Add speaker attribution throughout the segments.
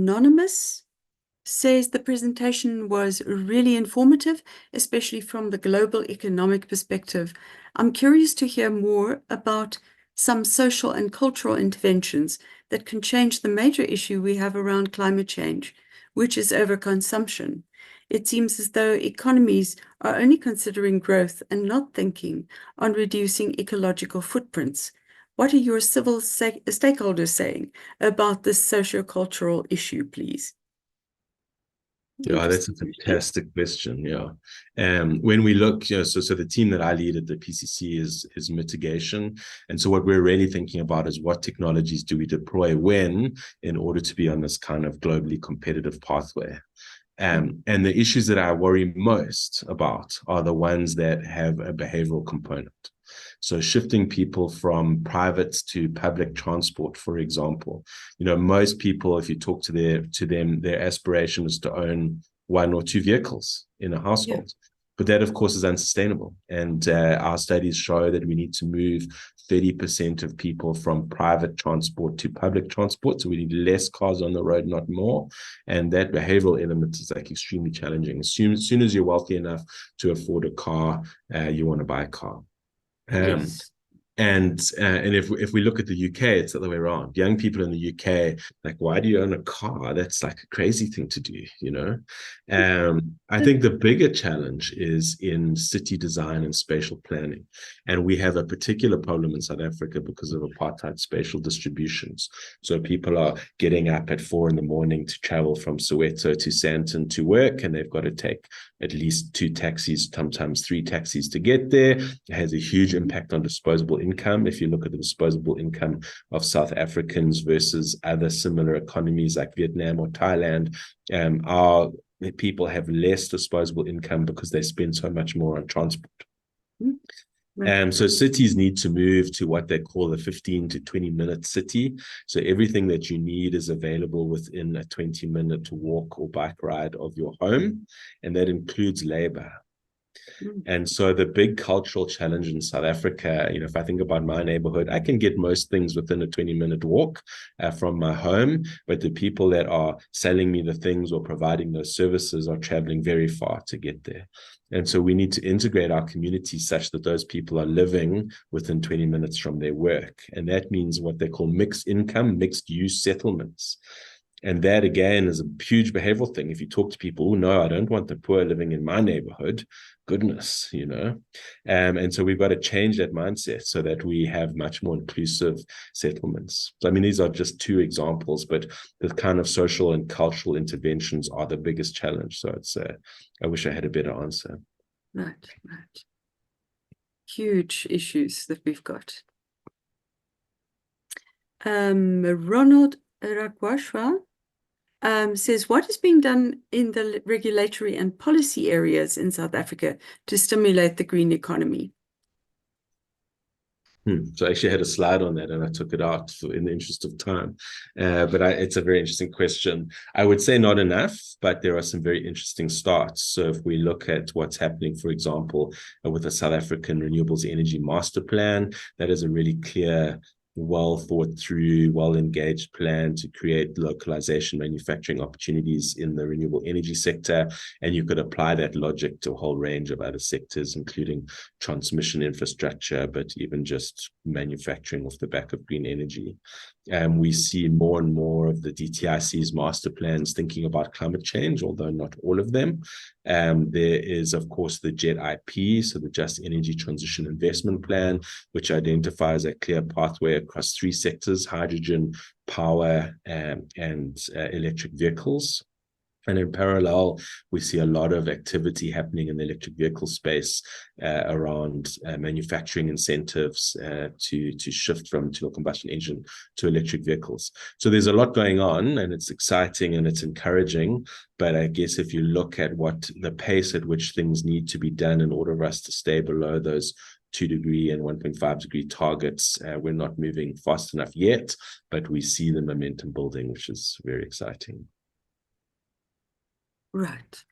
Speaker 1: Anonymous says the presentation was really informative, especially from the global economic perspective. I'm curious to hear more about some social and cultural interventions that can change the major issue we have around climate change, which is overconsumption. It seems as though economies are only considering growth and not thinking on reducing ecological footprints. What are your civil stakeholders saying about this socio-cultural issue, please?
Speaker 2: Yeah, that's a fantastic question. Yeah. When we look, so the team that I lead at the PCC is mitigation. And so what we're really thinking about is what technologies do we deploy when in order to be on this kind of globally competitive pathway. And the issues that I worry most about are the ones that have a behavioral component. So shifting people from private to public transport, for example, most people, if you talk to them, their aspiration is to own 1 or 2 vehicles in a household. Yeah. But that, of course, is unsustainable. And our studies show that we need to move 30% of people from private transport to public transport. So we need less cars on the road, not more. And that behavioral element is like extremely challenging. As soon as you're wealthy enough to afford a car, you want to buy a car.
Speaker 1: Yes.
Speaker 2: And if we look at the UK, it's the other way around. Young people in the UK, like, why do you own a car? That's like a crazy thing to do, I think the bigger challenge is in city design and spatial planning. And we have a particular problem in South Africa because of apartheid spatial distributions. So people are getting up at 4 a.m. to travel from Soweto to Sandton to work, and they've got to take at least 2 taxis, sometimes 3 taxis to get there. It has a huge impact on disposable income. If you look at the disposable income of South Africans versus other similar economies like Vietnam or Thailand, our people have less disposable income because they spend so much more on transport. So cities need to move to what they call the 15 to 20-minute city. So everything that you need is available within a 20-minute walk or bike ride of your home, and that includes labor. And so the big cultural challenge in South Africa, if I think about my neighborhood, I can get most things within a 20-minute walk from my home, but the people that are selling me the things or providing those services are traveling very far to get there. And so we need to integrate our community such that those people are living within 20 minutes from their work. And that means what they call mixed income, mixed use settlements. And that, again, is a huge behavioral thing. If you talk to people, no, I don't want the poor living in my neighborhood. Goodness, And so we've got to change that mindset so that we have much more inclusive settlements. So, these are just 2 examples, but the kind of social and cultural interventions are the biggest challenge. So I wish I had a better answer.
Speaker 1: Right. Huge issues that we've got. Ronald Rakwashwa says, what is being done in the regulatory and policy areas in South Africa to stimulate the green economy?
Speaker 2: So I actually had a slide on that and I took it out in the interest of time. But it's a very interesting question. I would say not enough, but there are some very interesting starts. So if we look at what's happening, for example, with the South African Renewables Energy Master Plan, that is a really clear, well thought through, well engaged plan to create localization manufacturing opportunities in the renewable energy sector. And you could apply that logic to a whole range of other sectors, including transmission infrastructure, but even just manufacturing off the back of green energy. We see more and more of the DTIC's master plans thinking about climate change, although not all of them. There is, of course, the JET-IP, so the Just Energy Transition Investment Plan, which identifies a clear pathway across 3 sectors: hydrogen, power, and electric vehicles. And in parallel, we see a lot of activity happening in the electric vehicle space around manufacturing incentives to shift from internal combustion engine to electric vehicles. So there's a lot going on, and it's exciting and it's encouraging. But I guess if you look at what the pace at which things need to be done in order for us to stay below those 2-degree and 1.5-degree targets, we're not moving fast enough yet, but we see the momentum building, which is very exciting.
Speaker 1: Right.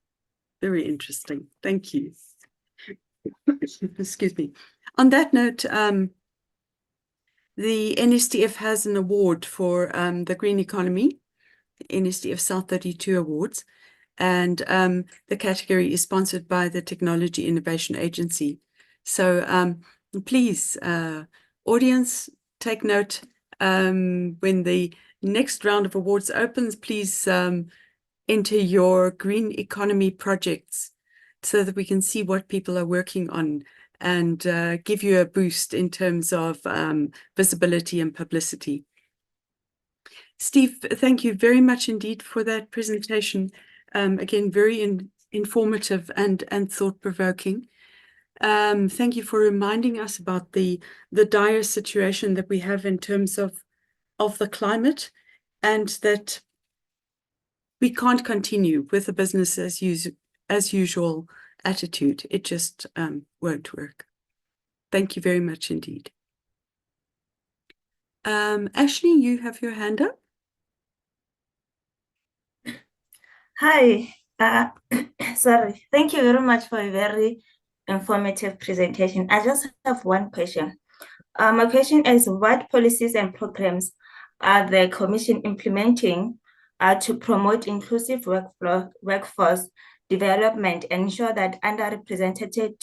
Speaker 1: Very interesting. Thank you. Excuse me. On that note, the NSTF has an award for the green economy, NSDF South 32 Awards, and the category is sponsored by the Technology Innovation Agency. So please, audience, take note. When the next round of awards opens, please enter your green economy projects so that we can see what people are working on and give you a boost in terms of visibility and publicity. Steve, thank you very much indeed for that presentation. Again, very informative and thought-provoking. Thank you for reminding us about the dire situation that we have in terms of the climate, and that we can't continue with a business as usual attitude. It just won't work. Thank you very much indeed. Ashley, you have your hand up.
Speaker 3: Hi, sorry. Thank you very much for a very informative presentation. I just have one question. My question is, what policies and programs are the Commission implementing to promote inclusive workforce development and ensure that underrepresented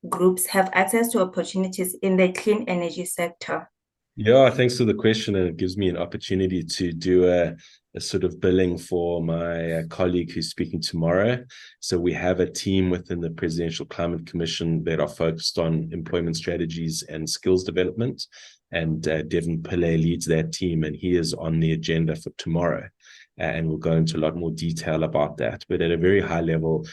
Speaker 3: groups have access to opportunities in the clean energy sector?
Speaker 2: Yeah, thanks for the question, and it gives me an opportunity to do a sort of billing for my colleague who's speaking tomorrow. So we have a team within the Presidential Climate Commission that are focused on employment strategies and skills development, and Devin Pillay leads that team, and he is on the agenda for tomorrow. And we'll go into a lot more detail about that. But at a very high level,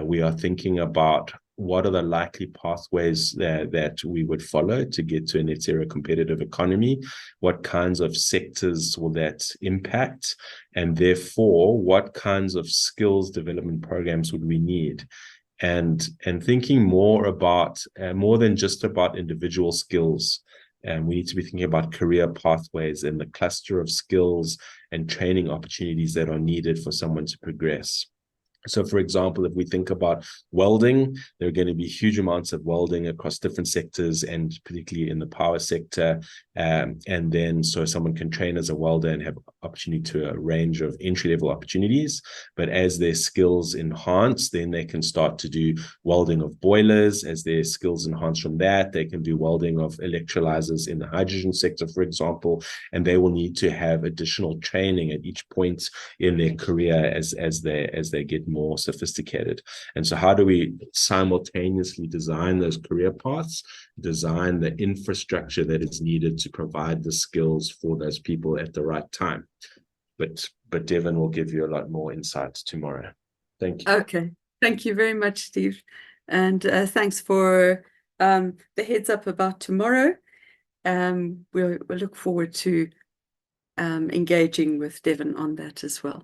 Speaker 2: we are thinking about what are the likely pathways that we would follow to get to a net zero competitive economy? What kinds of sectors will that impact? And therefore, what kinds of skills development programs would we need? And thinking more about, more than just about individual skills, we need to be thinking about career pathways and the cluster of skills and training opportunities that are needed for someone to progress. So, for example, if we think about welding, there are going to be huge amounts of welding across different sectors, and particularly in the power sector. And then so someone can train as a welder and have opportunity to a range of entry-level opportunities. But as their skills enhance, then they can start to do welding of boilers. As their skills enhance from that, they can do welding of electrolyzers in the hydrogen sector, for example. And they will need to have additional training at each point in their career as they get more sophisticated. And so how do we simultaneously design those career paths, design the infrastructure that is needed to provide the skills for those people at the right time? But Devin will give you a lot more insights tomorrow. Thank you.
Speaker 1: Okay, thank you very much, Steve. And thanks for the heads up about tomorrow. We'll look forward to engaging with Devin on that as well.